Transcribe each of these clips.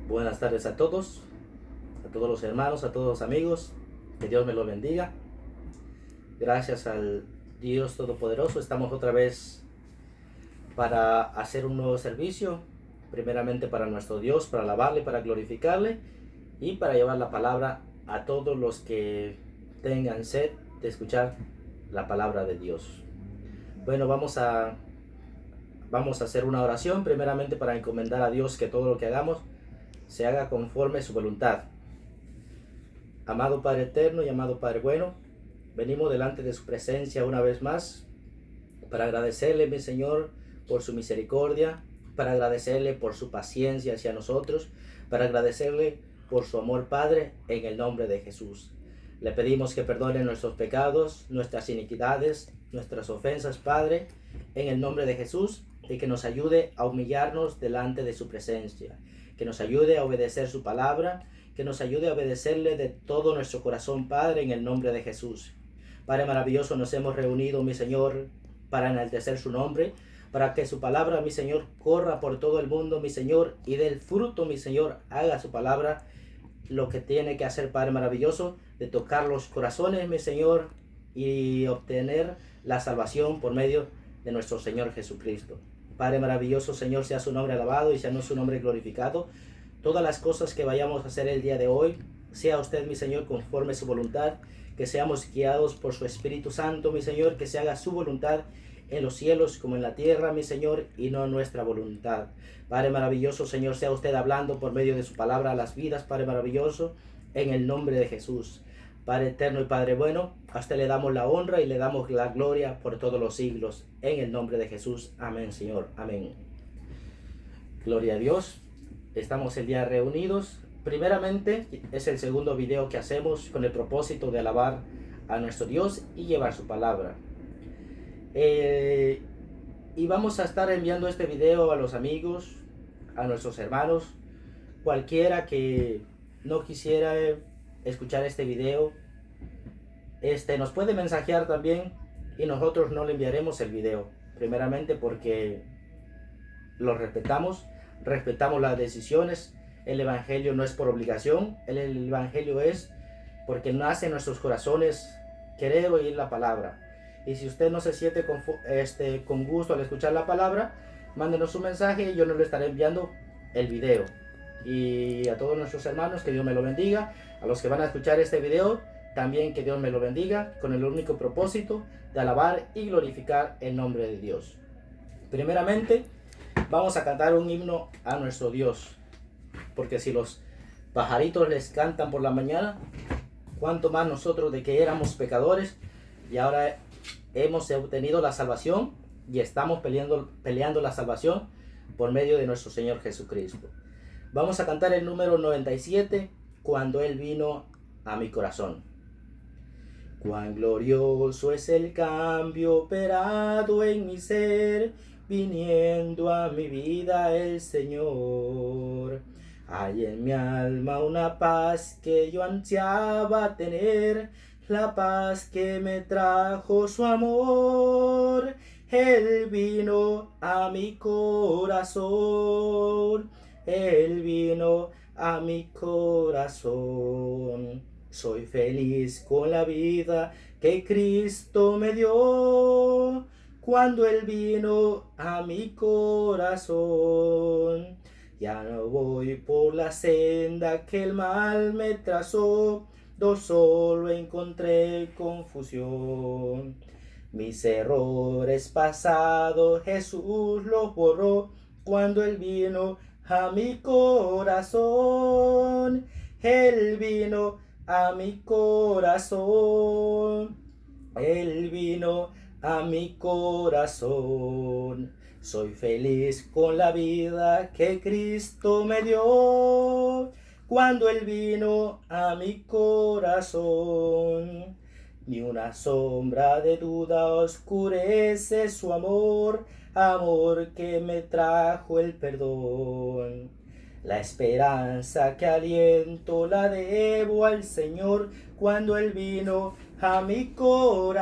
Buenas tardes a todos los hermanos, a todos los amigos. Que Dios me los bendiga. Gracias al Dios Todopoderoso. Estamos otra vez para hacer un nuevo servicio. Primeramente para nuestro Dios, para alabarle, para glorificarle y para llevar la palabra a todos los que tengan sed de escuchar la palabra de Dios. Bueno, vamos a hacer una oración primeramente para encomendar a Dios que todo lo que hagamos se haga conforme a su voluntad. Amado Padre eterno y amado Padre bueno, venimos delante de su presencia una vez más para agradecerle, mi Señor, por su misericordia, para agradecerle por su paciencia hacia nosotros, para agradecerle por su amor, Padre, en el nombre de Jesús. Le pedimos que perdone nuestros pecados, nuestras iniquidades, nuestras ofensas, Padre, en el nombre de Jesús, y que nos ayude a humillarnos delante de su presencia, que nos ayude a obedecer su palabra, que nos ayude a obedecerle de todo nuestro corazón, Padre, en el nombre de Jesús. Padre maravilloso, nos hemos reunido, mi Señor, para enaltecer su nombre, para que su palabra, mi Señor, corra por todo el mundo, mi Señor, y del fruto, mi Señor, haga su palabra lo que tiene que hacer, Padre maravilloso, de tocar los corazones, mi Señor, y obtener la salvación por medio de nuestro Señor Jesucristo. Padre maravilloso, Señor, sea su nombre alabado y sea su nombre glorificado. Todas las cosas que vayamos a hacer el día de hoy, sea usted, mi Señor, conforme a su voluntad, que seamos guiados por su Espíritu Santo, mi Señor, que se haga su voluntad en los cielos como en la tierra, mi Señor, y no nuestra voluntad. Padre maravilloso, Señor, sea usted hablando por medio de su palabra a las vidas, Padre maravilloso, en el nombre de Jesús. Padre eterno y Padre bueno, a usted le damos la honra y le damos la gloria por todos los siglos, en el nombre de Jesús. Amén, Señor. Amén. Gloria a Dios. Estamos el día reunidos. Primeramente, es el segundo video que hacemos con el propósito de alabar a nuestro Dios y llevar su palabra. Y vamos a estar enviando este video a los amigos, a nuestros hermanos, cualquiera que no quisiera escuchar este video, nos puede mensajear también y nosotros no le enviaremos el video. Primeramente porque lo respetamos las decisiones. El evangelio no es por obligación, el evangelio es porque nace en nuestros corazones querer oír la palabra. Y si usted no se siente con gusto al escuchar la palabra, mándenos un mensaje y yo no le estaré enviando el video. Y a todos nuestros hermanos, que Dios me lo bendiga. A los que van a escuchar este video, también que Dios me lo bendiga, con el único propósito de alabar y glorificar el nombre de Dios. Primeramente, vamos a cantar un himno a nuestro Dios, porque si los pajaritos les cantan por la mañana, cuánto más nosotros, de que éramos pecadores y ahora hemos obtenido la salvación y estamos peleando la salvación por medio de nuestro Señor Jesucristo. Vamos a cantar el número 97, Cuando Él vino a mi corazón. Cuán glorioso es el cambio operado en mi ser, viniendo a mi vida el Señor. Hay en mi alma una paz que yo ansiaba tener, la paz que me trajo su amor. Él vino a mi corazón, Él vino a mi corazón. Soy feliz con la vida que Cristo me dio, cuando Él vino a mi corazón. Ya no voy por la senda que el mal me trazó, do solo encontré confusión. Mis errores pasados Jesús los borró, cuando Él vino a mi corazón. Él vino a mi corazón, Él vino a mi corazón. Soy feliz con la vida que Cristo me dio, cuando Él vino a mi corazón. Ni una sombra de duda oscurece su amor, amor que me trajo el perdón. La esperanza que aliento la debo al Señor, cuando Él vino a mi corazón.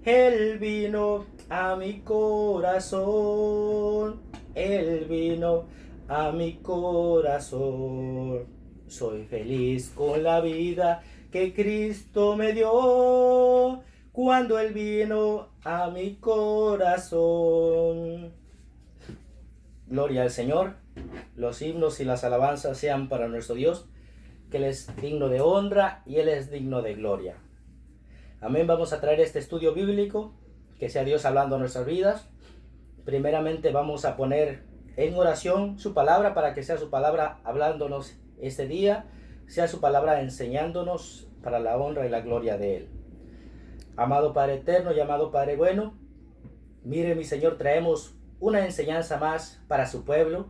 Él vino a mi corazón, Él vino a mi corazón. Soy feliz con la vida que Cristo me dio cuando Él vino a mi corazón. Gloria al Señor. Los himnos y las alabanzas sean para nuestro Dios, que Él es digno de honra y Él es digno de gloria. Amén. Vamos a traer este estudio bíblico, que sea Dios hablando a nuestras vidas. Primeramente vamos a poner en oración su palabra, para que sea su palabra hablándonos este día, sea su palabra enseñándonos para la honra y la gloria de Él. Amado Padre eterno y amado Padre bueno, mire mi Señor, traemos una enseñanza más para su pueblo,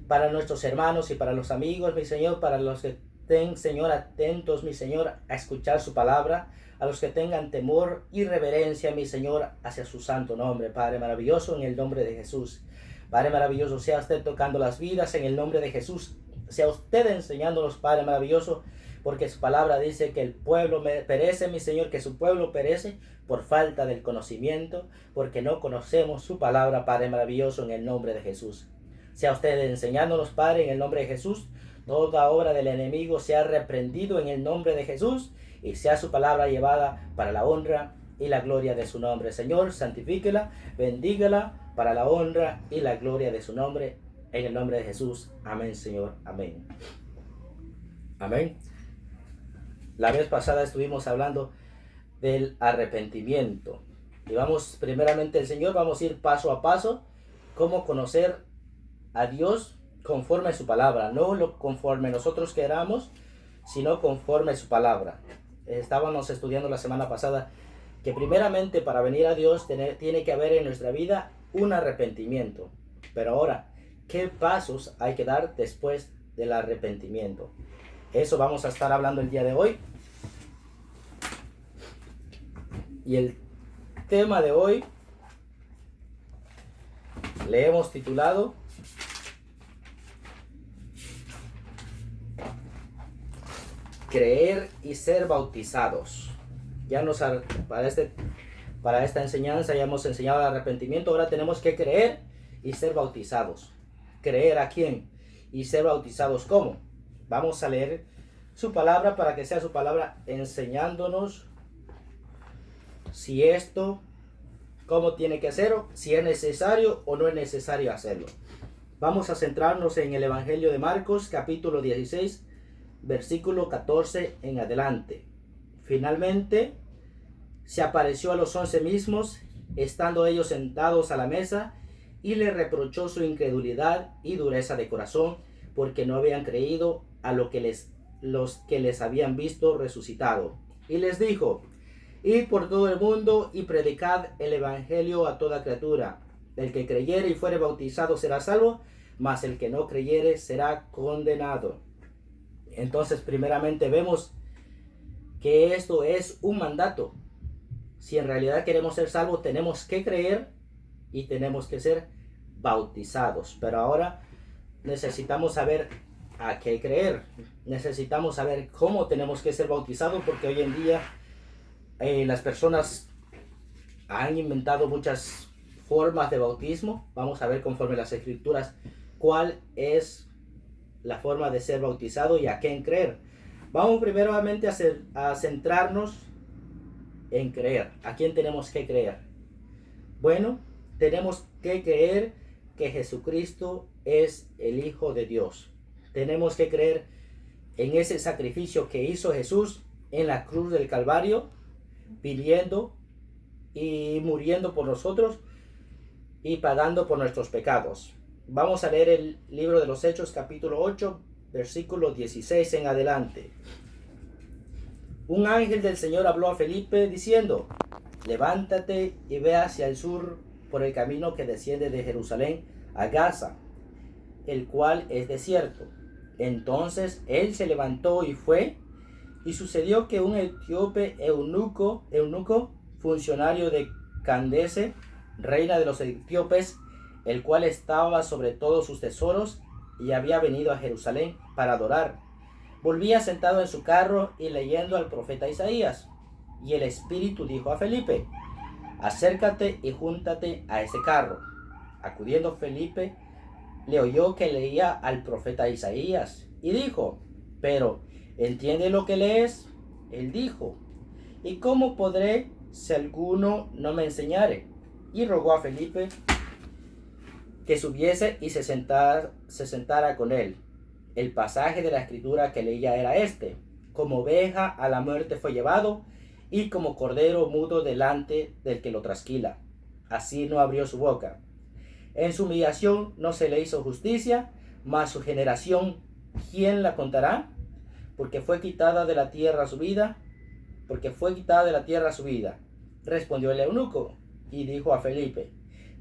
para nuestros hermanos y para los amigos, mi Señor, para los que estén, Señor, atentos, mi Señor, a escuchar su palabra, a los que tengan temor y reverencia, mi Señor, hacia su santo nombre, Padre maravilloso, en el nombre de Jesús. Padre maravilloso, sea usted tocando las vidas en el nombre de Jesús, sea usted enseñándonos, Padre maravilloso, porque su palabra dice que el pueblo perece, mi Señor, que su pueblo perece por falta del conocimiento, porque no conocemos su palabra, Padre maravilloso, en el nombre de Jesús. Sea usted enseñándonos, Padre, en el nombre de Jesús. Toda obra del enemigo sea reprendido en el nombre de Jesús, y sea su palabra llevada para la honra y la gloria de su nombre. Señor, santifíquela, bendígala para la honra y la gloria de su nombre, en el nombre de Jesús. Amén, Señor. Amén. Amén. La vez pasada estuvimos hablando del arrepentimiento. Y vamos, primeramente el Señor, vamos a ir paso a paso, cómo conocer a Dios conforme a su palabra, no conforme nosotros queramos, sino conforme a su palabra. Estábamos estudiando la semana pasada que primeramente para venir a Dios tiene que haber en nuestra vida un arrepentimiento. Pero ahora, ¿qué pasos hay que dar después del arrepentimiento? Eso vamos a estar hablando el día de hoy. Y el tema de hoy le hemos titulado Creer y ser bautizados. Ya para esta enseñanza ya hemos enseñado el arrepentimiento. Ahora tenemos que creer y ser bautizados. ¿Creer a quién? Y ser bautizados ¿cómo? Vamos a leer su palabra, para que sea su palabra enseñándonos si esto, cómo tiene que hacerlo, si es necesario o no es necesario hacerlo. Vamos a centrarnos en el Evangelio de Marcos, capítulo 16, versículo 14 en adelante. Finalmente se apareció a los 11 mismos, estando ellos sentados a la mesa, y le reprochó su incredulidad y dureza de corazón, porque no habían creído a los que les habían visto resucitado. Y les dijo: Id por todo el mundo y predicad el evangelio a toda criatura. El que creyere y fuere bautizado será salvo, mas el que no creyere será condenado. Entonces, primeramente vemos que esto es un mandato. Si en realidad queremos ser salvos, tenemos que creer y tenemos que ser bautizados. Pero ahora necesitamos saber a qué creer. Necesitamos saber cómo tenemos que ser bautizados, porque hoy en día las personas han inventado muchas formas de bautismo. Vamos a ver conforme las escrituras cuál es la forma de ser bautizado y a quién creer. Vamos primeramente a centrarnos en creer. ¿A quién tenemos que creer? Bueno, tenemos que creer que Jesucristo es el Hijo de Dios. Tenemos que creer en ese sacrificio que hizo Jesús en la cruz del Calvario, viviendo y muriendo por nosotros y pagando por nuestros pecados. Vamos a leer el libro de los Hechos, capítulo 8, versículo 16 en adelante. Un ángel del Señor habló a Felipe diciendo: levántate y ve hacia el sur por el camino que desciende de Jerusalén a Gaza, el cual es desierto. Entonces él se levantó y fue, y sucedió que un etíope eunuco, funcionario de Candace, reina de los etíopes, el cual estaba sobre todos sus tesoros y había venido a Jerusalén para adorar, volvía sentado en su carro y leyendo al profeta Isaías. Y el Espíritu dijo a Felipe: acércate y júntate a ese carro. Acudiendo Felipe, le oyó que leía al profeta Isaías y dijo, pero ¿entiende lo que lees? Él dijo, ¿y cómo podré si alguno no me enseñare? Y rogó a Felipe que subiese y se sentara con él. El pasaje de la escritura que leía era este: como oveja a la muerte fue llevado, y como cordero mudo delante del que lo trasquila. Así no abrió su boca. En su humillación no se le hizo justicia, mas su generación, ¿quién la contará? Porque fue quitada de la tierra su vida, Respondió el eunuco y dijo a Felipe,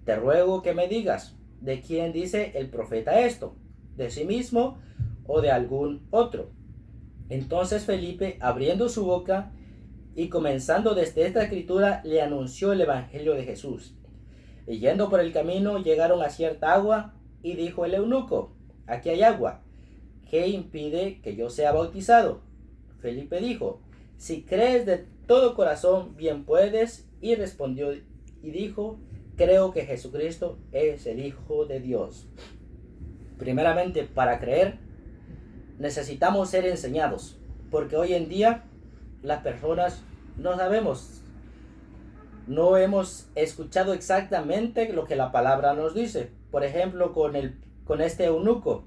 te ruego que me digas, ¿de quién dice el profeta esto? ¿De sí mismo o de algún otro? Entonces Felipe, abriendo su boca y comenzando desde esta escritura, le anunció el evangelio de Jesús. Y yendo por el camino, llegaron a cierta agua, y dijo el eunuco, aquí hay agua, ¿qué impide que yo sea bautizado? Felipe dijo, si crees de todo corazón, bien puedes. Y respondió y dijo, creo que Jesucristo es el Hijo de Dios. Primeramente, para creer, necesitamos ser enseñados, porque hoy en día las personas no sabemos, no hemos escuchado exactamente lo que la palabra nos dice. Por ejemplo, con este eunuco.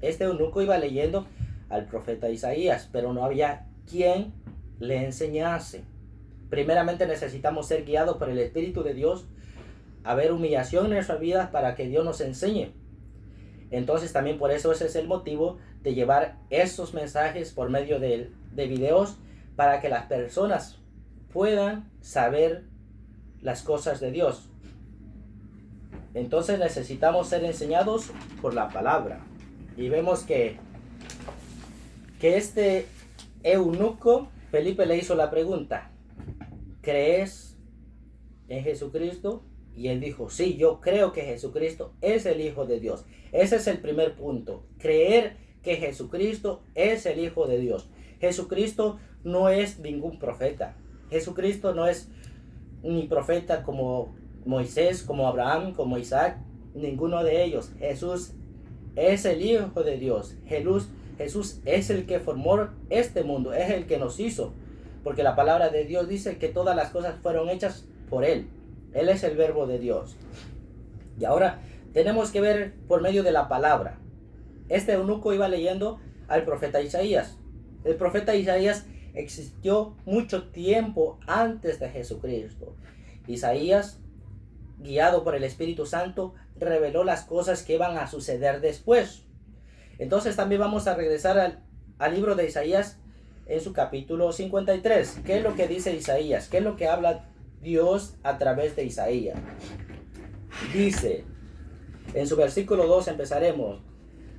Este eunuco iba leyendo al profeta Isaías, pero no había quien le enseñase. Primeramente necesitamos ser guiados por el Espíritu de Dios, haber humillación en nuestras vidas para que Dios nos enseñe. Entonces también por eso ese es el motivo de llevar estos mensajes por medio de videos, para que las personas puedan saber las cosas de Dios. Entonces necesitamos ser enseñados por la palabra. Y vemos que este eunuco, Felipe le hizo la pregunta, ¿crees en Jesucristo? Y él dijo, sí, yo creo que Jesucristo es el Hijo de Dios. Ese es el primer punto, creer que Jesucristo es el Hijo de Dios. Jesucristo no es ningún profeta. Jesucristo no es ni profeta como Moisés, como Abraham, como Isaac, ninguno de ellos. Jesús es el Hijo de Dios. Jesús es el que formó este mundo, es el que nos hizo. Porque la palabra de Dios dice que todas las cosas fueron hechas por Él. Él es el verbo de Dios. Y ahora tenemos que ver por medio de la palabra. Este eunuco iba leyendo al profeta Isaías. El profeta Isaías existió mucho tiempo antes de Jesucristo. Isaías, guiado por el Espíritu Santo, reveló las cosas que iban a suceder después. Entonces también vamos a regresar al libro de Isaías en su capítulo 53. ¿Qué es lo que dice Isaías? ¿Qué es lo que habla Dios a través de Isaías? Dice, en su versículo 2 empezaremos,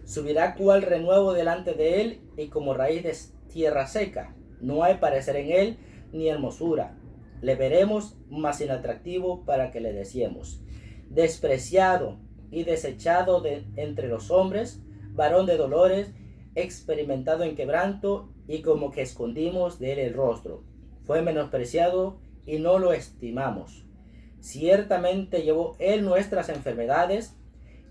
subirá cual renuevo delante de él y como raíz de tierra seca. No hay parecer en él ni hermosura. Le veremos, mas inatractivo para que le deseemos. Despreciado y desechado entre los hombres, varón de dolores, experimentado en quebranto, y como que escondimos de él el rostro. Fue menospreciado y no lo estimamos. Ciertamente llevó él nuestras enfermedades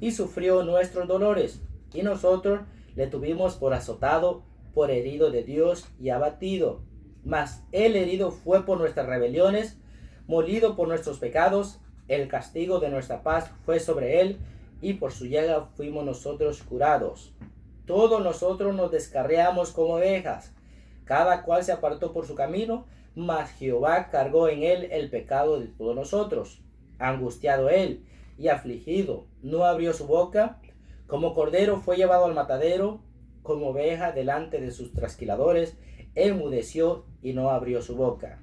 y sufrió nuestros dolores, y nosotros le tuvimos por azotado, por herido de Dios y abatido. Mas el herido fue por nuestras rebeliones, molido por nuestros pecados. El castigo de nuestra paz fue sobre él, y por su llaga fuimos nosotros curados. Todos nosotros nos descarriamos como ovejas, cada cual se apartó por su camino, mas Jehová cargó en él el pecado de todos nosotros. Angustiado él y afligido, no abrió su boca. Como cordero fue llevado al matadero, como oveja delante de sus trasquiladores, enmudeció y no abrió su boca.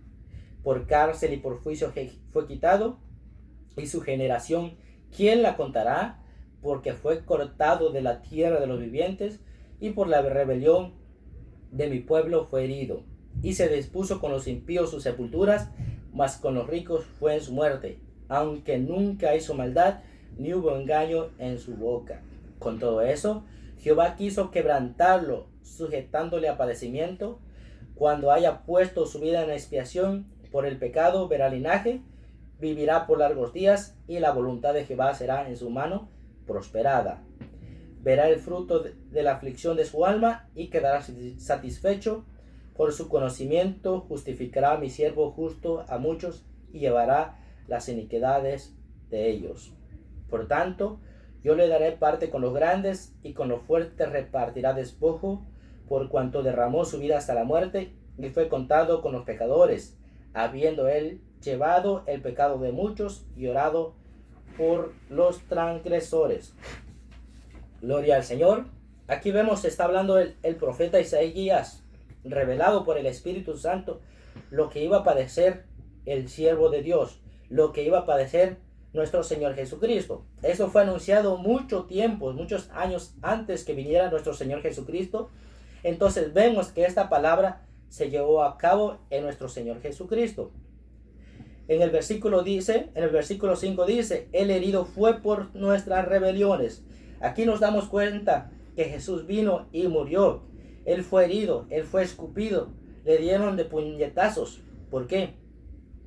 Por cárcel y por juicio fue quitado, y su generación, ¿quién la contará? Porque fue cortado de la tierra de los vivientes, y por la rebelión de mi pueblo fue herido. Y se dispuso con los impíos sus sepulturas, mas con los ricos fue en su muerte, aunque nunca hizo maldad, ni hubo engaño en su boca. Con todo eso, Jehová quiso quebrantarlo, sujetándole a padecimiento. Cuando haya puesto su vida en expiación por el pecado, verá linaje, vivirá por largos días, y la voluntad de Jehová será en su mano prosperada. verá el fruto de la aflicción de su alma y quedará satisfecho. Por su conocimiento justificará a mi siervo justo a muchos y llevará las iniquidades de ellos. Por tanto, yo le daré parte con los grandes y con los fuertes repartirá despojo, por cuanto derramó su vida hasta la muerte y fue contado con los pecadores, habiendo él llevado el pecado de muchos y orado por los transgresores. Gloria al Señor. Aquí vemos, está hablando el profeta Isaías, revelado por el Espíritu Santo, lo que iba a padecer el siervo de Dios, lo que iba a padecer nuestro Señor Jesucristo. Eso fue anunciado mucho tiempo, muchos años antes que viniera nuestro Señor Jesucristo. Entonces vemos que esta palabra se llevó a cabo en nuestro Señor Jesucristo. En el versículo 5 dice, el herido fue por nuestras rebeliones. Aquí nos damos cuenta que Jesús vino y murió. Él fue herido, él fue escupido, le dieron de puñetazos. ¿Por qué?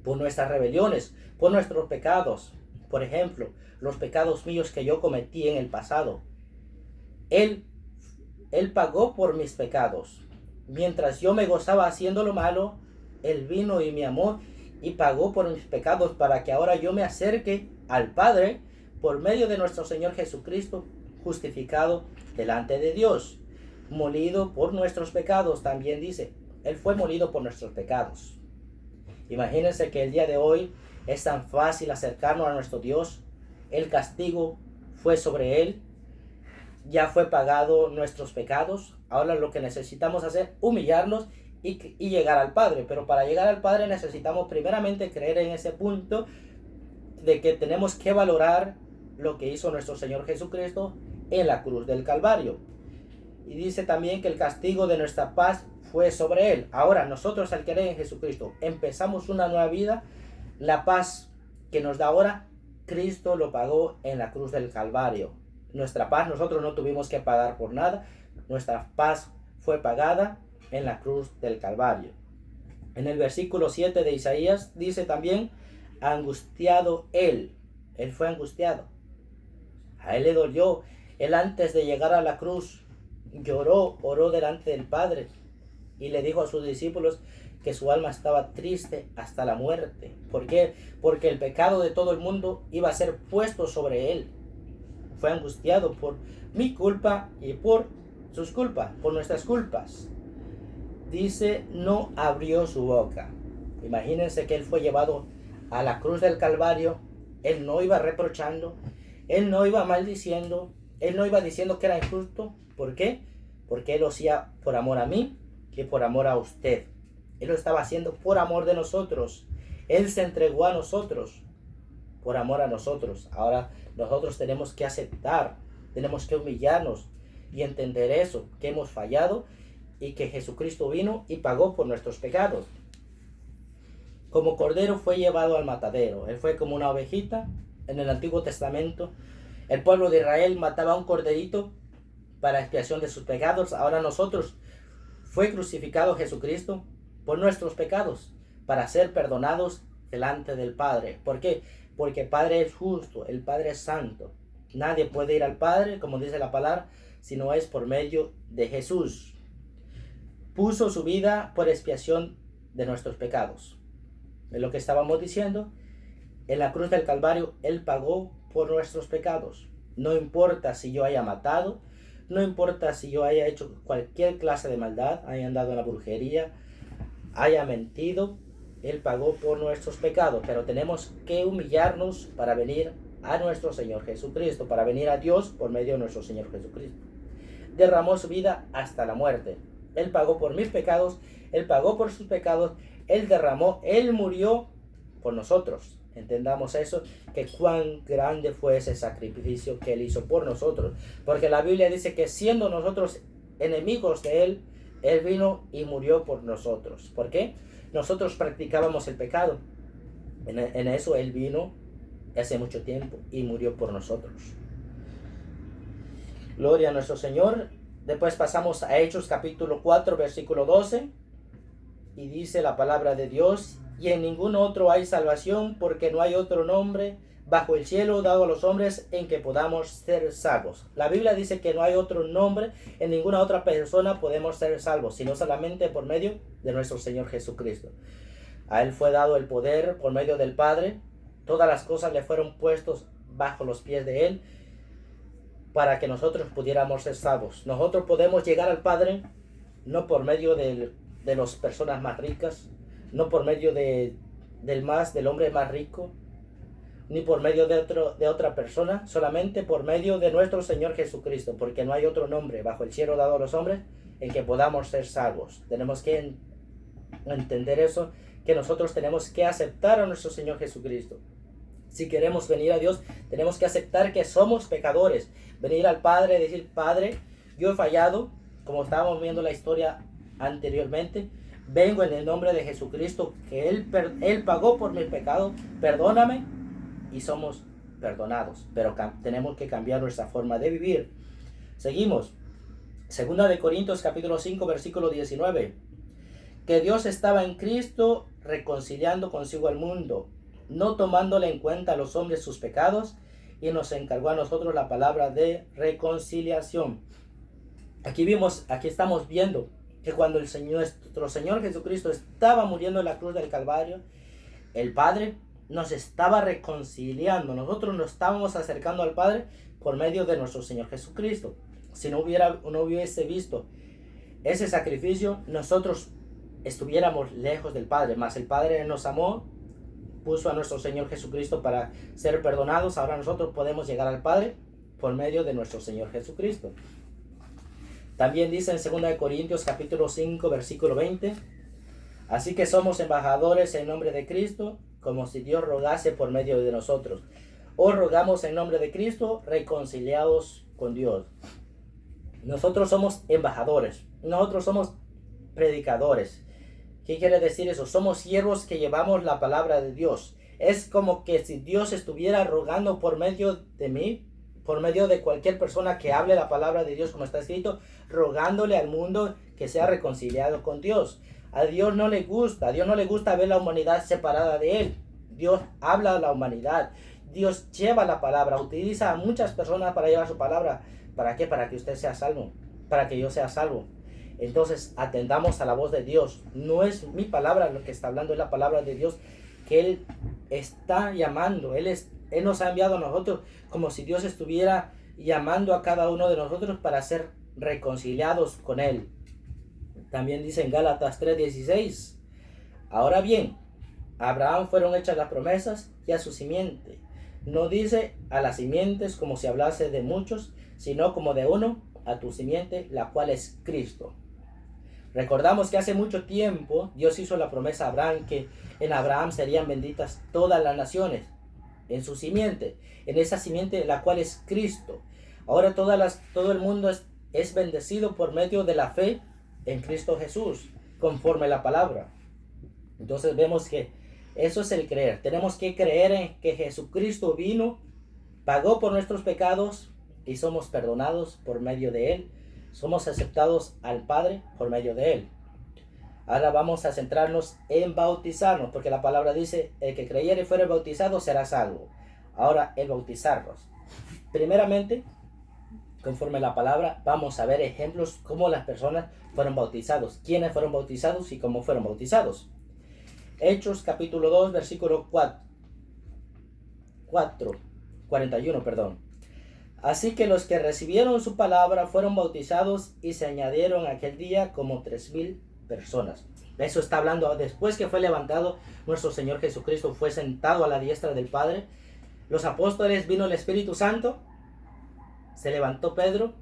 Por nuestras rebeliones, por nuestros pecados. Por ejemplo, los pecados míos que yo cometí en el pasado. Él pagó por mis pecados. Mientras yo me gozaba haciendo lo malo, Él vino y me amó y pagó por mis pecados para que ahora yo me acerque al Padre por medio de nuestro Señor Jesucristo, justificado delante de Dios. Molido por nuestros pecados, también dice. Él fue molido por nuestros pecados. Imagínense que el día de hoy es tan fácil acercarnos a nuestro Dios. El castigo fue sobre Él. Ya fue pagado nuestros pecados. Ahora lo que necesitamos hacer, humillarnos y llegar al Padre. Pero para llegar al Padre necesitamos primeramente creer en ese punto de que tenemos que valorar lo que hizo nuestro Señor Jesucristo en la cruz del Calvario. Y dice también que el castigo de nuestra paz fue sobre Él. Ahora nosotros, al creer en Jesucristo, empezamos una nueva vida. La paz que nos da ahora, Cristo lo pagó en la cruz del Calvario. Nuestra paz, nosotros no tuvimos que pagar por nada. Nuestra paz fue pagada en la cruz del Calvario. En el versículo 7 de Isaías dice también, angustiado Él fue angustiado. A Él le dolió. Él antes de llegar a la cruz oró delante del Padre y le dijo a sus discípulos que su alma estaba triste hasta la muerte. ¿Por qué? Porque el pecado de todo el mundo iba a ser puesto sobre Él. Fue angustiado por mi culpa y por sus culpas, por nuestras culpas. Dice, no abrió su boca. Imagínense que Él fue llevado a la cruz del Calvario. Él no iba reprochando, Él no iba maldiciendo, Él no iba diciendo que era injusto. ¿Por qué? Porque Él lo hacía por amor a mí y por amor a usted. Él lo estaba haciendo por amor de nosotros. Él se entregó a nosotros por amor a nosotros. Ahora nosotros tenemos que aceptar, tenemos que humillarnos y entender eso, que hemos fallado y que Jesucristo vino y pagó por nuestros pecados. Como cordero fue llevado al matadero. Él fue como una ovejita. En el Antiguo Testamento el pueblo de Israel mataba a un corderito para expiación de sus pecados. Ahora nosotros fue crucificado Jesucristo por nuestros pecados para ser perdonados delante del Padre. ¿Por qué? Porque el Padre es justo, el Padre es santo. Nadie puede ir al Padre, como dice la palabra, si no es por medio de Jesús. Puso su vida por expiación de nuestros pecados. Es lo que estábamos diciendo. En la cruz del Calvario, Él pagó por nuestros pecados. No importa si yo haya matado, no importa si yo haya hecho cualquier clase de maldad, haya andado en la brujería, haya mentido, Él pagó por nuestros pecados. Pero tenemos que humillarnos para venir a nuestro Señor Jesucristo, para venir a Dios por medio de nuestro Señor Jesucristo. Derramó su vida hasta la muerte. Él pagó por mis pecados, Él pagó por sus pecados, Él derramó, Él murió por nosotros. Entendamos eso, que cuán grande fue ese sacrificio que Él hizo por nosotros. Porque la Biblia dice que siendo nosotros enemigos de Él, Él vino y murió por nosotros. ¿Por qué? Nosotros practicábamos el pecado. En eso Él vino hace mucho tiempo y murió por nosotros. Gloria a nuestro Señor. Después pasamos a Hechos capítulo 4, versículo 12. Y dice la palabra de Dios, y en ningún otro hay salvación, porque no hay otro nombre bajo el cielo dado a los hombres en que podamos ser salvos. La Biblia dice que no hay otro nombre, en ninguna otra persona podemos ser salvos, sino solamente por medio de nuestro Señor Jesucristo. A Él fue dado el poder por medio del Padre. Todas las cosas le fueron puestos bajo los pies de Él para que nosotros pudiéramos ser salvos. Nosotros podemos llegar al Padre no por medio de las personas más ricas, no por medio del hombre más rico, ni por medio de otra persona, solamente por medio de nuestro Señor Jesucristo, porque no hay otro nombre bajo el cielo dado a los hombres en que podamos ser salvos. Tenemos que entender eso, que nosotros tenemos que aceptar a nuestro Señor Jesucristo. Si queremos venir a Dios, tenemos que aceptar que somos pecadores, venir al Padre y decir: Padre, yo he fallado, como estábamos viendo la historia anteriormente. Vengo en el nombre de Jesucristo, que Él pagó por mis pecados, perdóname, y somos perdonados. Pero tenemos que cambiar nuestra forma de vivir. Seguimos. 2 de Corintios capítulo 5 versículo 19. Que Dios estaba en Cristo reconciliando consigo al mundo, no tomándole en cuenta a los hombres sus pecados, y nos encargó a nosotros la palabra de reconciliación. Aquí estamos viendo que cuando nuestro Señor Jesucristo estaba muriendo en la cruz del Calvario, el Padre nos estaba reconciliando. Nosotros nos estábamos acercando al Padre por medio de nuestro Señor Jesucristo. Si no hubiese visto ese sacrificio, nosotros estuviéramos lejos del Padre. Mas el Padre nos amó, puso a nuestro Señor Jesucristo para ser perdonados. Ahora nosotros podemos llegar al Padre por medio de nuestro Señor Jesucristo. También dice en 2 de Corintios capítulo 5 versículo 20. Así que somos embajadores en nombre de Cristo, como si Dios rogase por medio de nosotros. Os rogamos en nombre de Cristo, reconciliados con Dios. Nosotros somos embajadores, nosotros somos predicadores. ¿Qué quiere decir eso? Somos siervos que llevamos la palabra de Dios. Es como que si Dios estuviera rogando por medio de mí, por medio de cualquier persona que hable la palabra de Dios, como está escrito, rogándole al mundo que sea reconciliado con Dios. A Dios no le gusta ver la humanidad separada de Él. Dios habla a la humanidad. Dios lleva la palabra, utiliza a muchas personas para llevar su palabra. ¿Para qué? Para que usted sea salvo, para que yo sea salvo. Entonces atendamos a la voz de Dios. No es mi palabra lo que está hablando, es la palabra de Dios que Él está llamando. Él nos ha enviado a nosotros como si Dios estuviera llamando a cada uno de nosotros para ser reconciliados con Él. También dice en Gálatas 3:16. Ahora bien, a Abraham fueron hechas las promesas y a su simiente. No dice a las simientes como si hablase de muchos, sino como de uno, a tu simiente, la cual es Cristo. Recordamos que hace mucho tiempo Dios hizo la promesa a Abraham que en Abraham serían benditas todas las naciones, en su simiente, en esa simiente la cual es Cristo. Ahora todo el mundo es bendecido por medio de la fe en Cristo Jesús, conforme a la palabra. Entonces vemos que eso es el creer. Tenemos que creer en que Jesucristo vino, pagó por nuestros pecados y somos perdonados por medio de Él. Somos aceptados al Padre por medio de Él. Ahora vamos a centrarnos en bautizarnos, porque la palabra dice: el que creyere y fuere bautizado será salvo. Ahora, el bautizarnos. Primeramente, conforme a la palabra, vamos a ver ejemplos cómo las personas fueron bautizados, quiénes fueron bautizados y cómo fueron bautizados. Hechos capítulo 2, versículo 41. Así que los que recibieron su palabra fueron bautizados y se añadieron aquel día como 3,000 personas. Eso está hablando después que fue levantado nuestro Señor Jesucristo, fue sentado a la diestra del Padre. Los apóstoles, vino el Espíritu Santo, se levantó Pedro,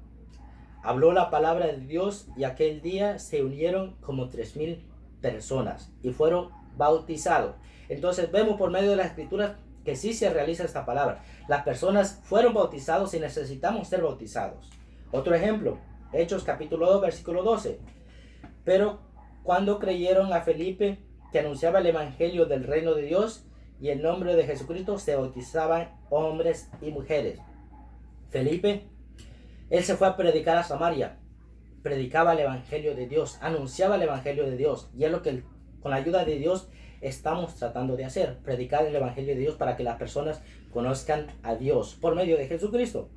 habló la palabra de Dios y aquel día se unieron como 3,000 personas y fueron bautizados. Entonces vemos por medio de las Escrituras que sí se realiza esta palabra. Las personas fueron bautizados y necesitamos ser bautizados. Otro ejemplo, Hechos capítulo 2, versículo 12. Pero cuando creyeron a Felipe, que anunciaba el evangelio del reino de Dios y el nombre de Jesucristo, se bautizaban hombres y mujeres. Felipe, él se fue a predicar a Samaria, predicaba el evangelio de Dios, anunciaba el evangelio de Dios, y es lo que con la ayuda de Dios estamos tratando de hacer, predicar el Evangelio de Dios para que las personas conozcan a Dios por medio de Jesucristo.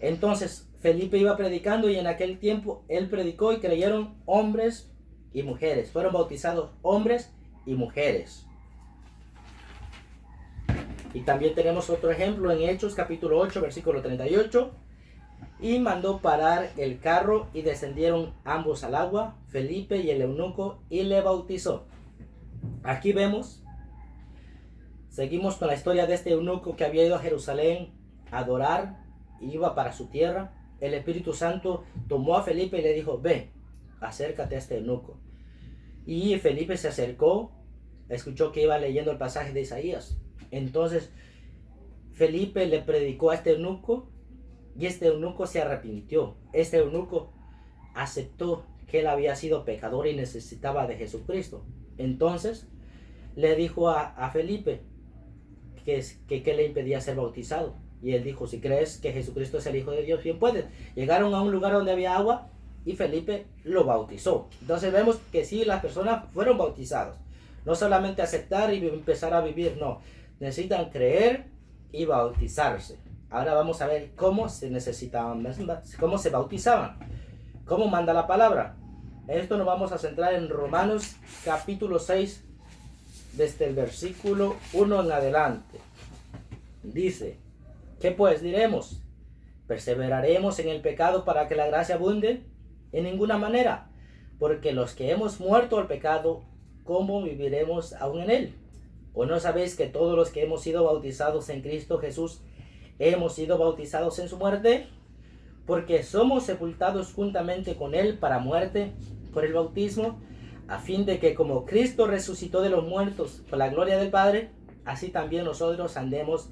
Entonces Felipe iba predicando y en aquel tiempo él predicó y creyeron hombres y mujeres. Fueron bautizados hombres y mujeres. Y también tenemos otro ejemplo en Hechos capítulo 8 versículo 38. Y mandó parar el carro y descendieron ambos al agua, Felipe y el eunuco, y le bautizó. Aquí seguimos con la historia de este eunuco que había ido a Jerusalén a adorar, iba para su tierra. El Espíritu Santo tomó a Felipe y le dijo, ve, acércate a este eunuco. Y Felipe se acercó, escuchó que iba leyendo el pasaje de Isaías. Entonces Felipe le predicó a este eunuco y este eunuco se arrepintió. Este eunuco aceptó que él había sido pecador y necesitaba de Jesucristo. Entonces le dijo a Felipe que le impedía ser bautizado. Y él dijo, si crees que Jesucristo es el Hijo de Dios, bien puedes. Llegaron a un lugar donde había agua y Felipe lo bautizó. Entonces vemos que sí, las personas fueron bautizadas. No solamente aceptar y empezar a vivir, no. Necesitan creer y bautizarse. Ahora vamos a ver cómo se bautizaban. ¿Cómo manda la palabra? Esto nos vamos a centrar en Romanos capítulo 6, desde el versículo 1 en adelante. Dice, ¿qué pues diremos? ¿Perseveraremos en el pecado para que la gracia abunde? En ninguna manera, porque los que hemos muerto al pecado, ¿cómo viviremos aún en él? ¿O no sabéis que todos los que hemos sido bautizados en Cristo Jesús, hemos sido bautizados en su muerte? Porque somos sepultados juntamente con él para muerte por el bautismo, a fin de que como Cristo resucitó de los muertos por la gloria del Padre, así también nosotros andemos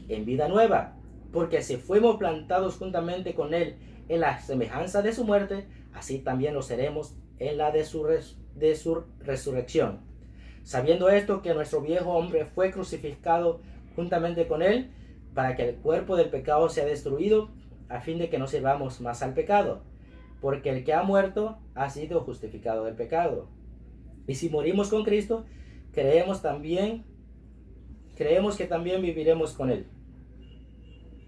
en vida nueva. Porque si fuimos plantados juntamente con él en la semejanza de su muerte, así también lo seremos en la de su resurrección. Sabiendo esto, que nuestro viejo hombre fue crucificado juntamente con él, para que el cuerpo del pecado sea destruido, a fin de que no sirvamos más al pecado. Porque el que ha muerto ha sido justificado del pecado. Y si morimos con Cristo, creemos que también viviremos con él.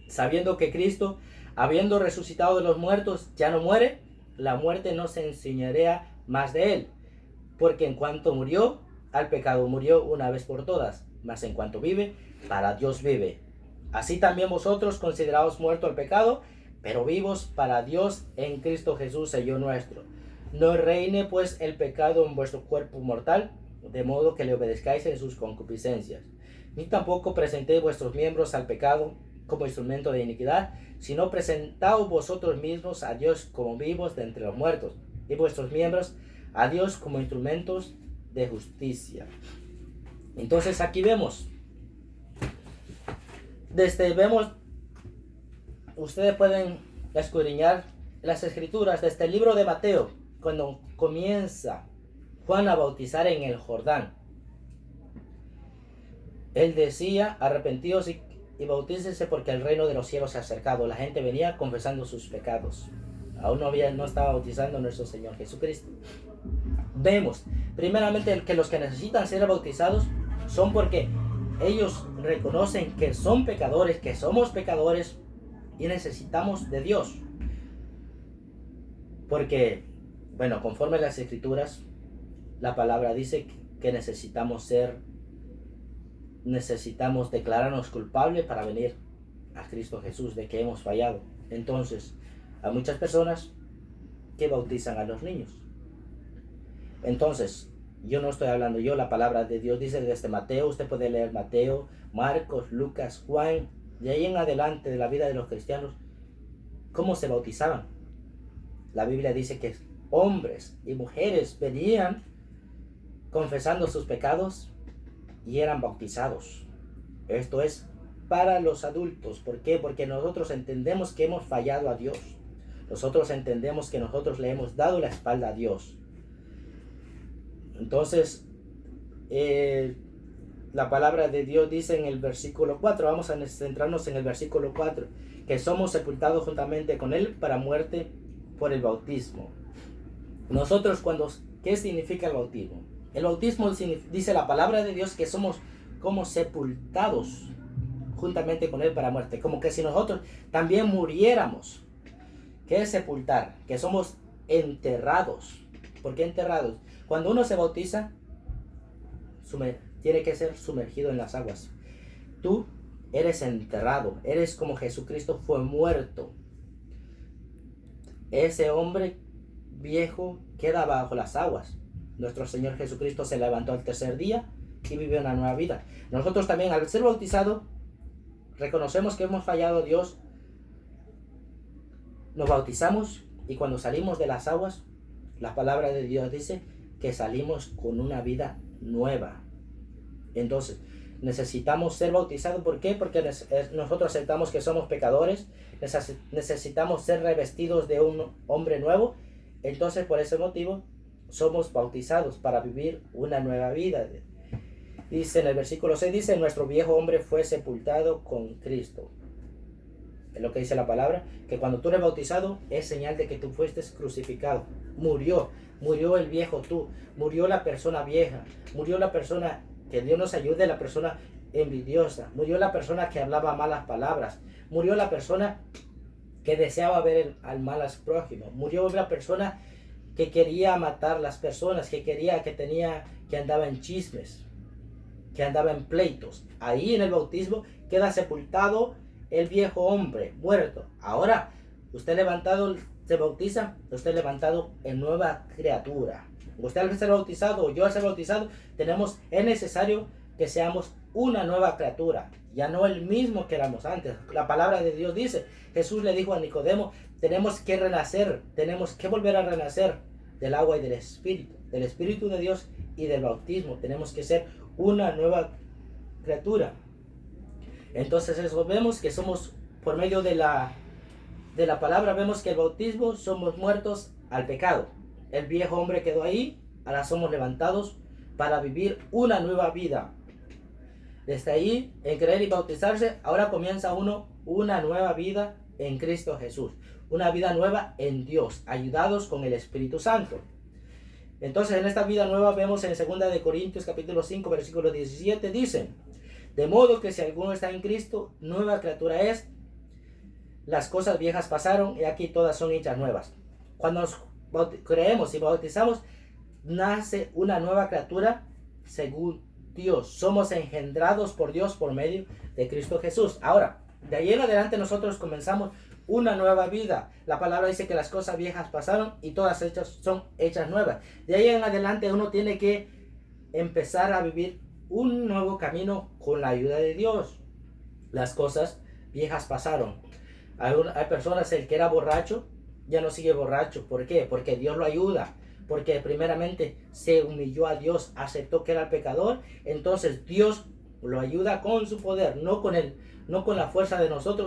Sabiendo que Cristo, habiendo resucitado de los muertos, ya no muere, la muerte no se enseñorea más de él. Porque en cuanto murió, al pecado murió una vez por todas, mas en cuanto vive, para Dios vive. Así también vosotros, considerados muertos al pecado, pero vivos para Dios en Cristo Jesús, Señor nuestro. No reine pues el pecado en vuestro cuerpo mortal, de modo que le obedezcáis en sus concupiscencias. Ni tampoco presentéis vuestros miembros al pecado como instrumento de iniquidad, sino presentaos vosotros mismos a Dios como vivos de entre los muertos, y vuestros miembros a Dios como instrumentos de justicia. Entonces aquí vemos, ustedes pueden escudriñar las escrituras desde el libro de Mateo, cuando comienza Juan a bautizar en el Jordán. Él decía, arrepentíos y bautícense porque el reino de los cielos se ha acercado. La gente venía confesando sus pecados. Aún no estaba bautizando nuestro Señor Jesucristo. Vemos, primeramente, que los que necesitan ser bautizados son porque ellos reconocen que son pecadores, que somos pecadores y necesitamos de Dios. Porque, bueno, conforme a las escrituras, la palabra dice que necesitamos declararnos culpables para venir a Cristo Jesús, de que hemos fallado. Entonces, hay muchas personas que bautizan a los niños. Entonces, yo no estoy hablando yo, la palabra de Dios dice desde Mateo, usted puede leer Mateo, Marcos, Lucas, Juan, de ahí en adelante de la vida de los cristianos, cómo se bautizaban. La Biblia dice que hombres y mujeres venían confesando sus pecados y eran bautizados. Esto es para los adultos. ¿Por qué? Porque nosotros entendemos que hemos fallado a Dios. Nosotros entendemos que nosotros le hemos dado la espalda a Dios. Entonces, la palabra de Dios dice en el versículo 4, vamos a centrarnos en el versículo 4, que somos sepultados juntamente con él para muerte por el bautismo. Nosotros ¿qué significa el bautismo? El bautismo dice la palabra de Dios que somos como sepultados juntamente con Él para muerte. Como que si nosotros también muriéramos. ¿Qué es sepultar? Que somos enterrados. ¿Por qué enterrados? Cuando uno se bautiza, tiene que ser sumergido en las aguas. Tú eres enterrado. Eres como Jesucristo fue muerto. Ese hombre viejo queda bajo las aguas. Nuestro Señor Jesucristo se levantó al tercer día y vivió una nueva vida. Nosotros también, al ser bautizados, reconocemos que hemos fallado a Dios. Nos bautizamos y cuando salimos de las aguas, la palabra de Dios dice que salimos con una vida nueva. Entonces, necesitamos ser bautizados. ¿Por qué? Porque nosotros aceptamos que somos pecadores. Necesitamos ser revestidos de un hombre nuevo. Entonces, por ese motivo, somos bautizados para vivir una nueva vida. Dice en el versículo 6, dice, nuestro viejo hombre fue sepultado con Cristo. Es lo que dice la palabra, que cuando tú eres bautizado es señal de que tú fuiste crucificado. Murió el viejo tú, murió la persona vieja, murió la persona, que Dios nos ayude, la persona envidiosa, murió la persona que hablaba malas palabras, murió la persona que deseaba ver al mal al prójimo, murió la persona que quería matar las personas, que andaba en chismes, que andaba en pleitos. Ahí en el bautismo queda sepultado el viejo hombre muerto. Ahora, usted levantado, se bautiza, usted levantado en nueva criatura. Usted al ser bautizado o yo al ser bautizado, es necesario que seamos una nueva criatura, ya no el mismo que éramos antes. La palabra de Dios dice, Jesús le dijo a Nicodemo, tenemos que renacer, tenemos que volver a renacer del agua y del Espíritu de Dios y del bautismo. Tenemos que ser una nueva criatura. Entonces eso vemos que somos, por medio de la palabra, vemos que el bautismo somos muertos al pecado. El viejo hombre quedó ahí, ahora somos levantados para vivir una nueva vida. Desde ahí, en creer y bautizarse, ahora comienza una nueva vida en Cristo Jesús. Una vida nueva en Dios, ayudados con el Espíritu Santo. Entonces en esta vida nueva vemos en 2 de Corintios capítulo 5 versículo 17, dice, de modo que si alguno está en Cristo, nueva criatura es, las cosas viejas pasaron y aquí todas son hechas nuevas. Cuando nos creemos y bautizamos, nace una nueva criatura según Dios. Somos engendrados por Dios por medio de Cristo Jesús. Ahora, de ahí en adelante nosotros comenzamos una nueva vida. La palabra dice que las cosas viejas pasaron y todas son hechas nuevas. De ahí en adelante uno tiene que empezar a vivir un nuevo camino con la ayuda de Dios. Las cosas viejas pasaron. Hay personas, el que era borracho ya no sigue borracho. ¿Por qué? Porque Dios lo ayuda. Porque primeramente se humilló a Dios, aceptó que era el pecador. Entonces Dios lo ayuda con su poder, no con la fuerza de nosotros,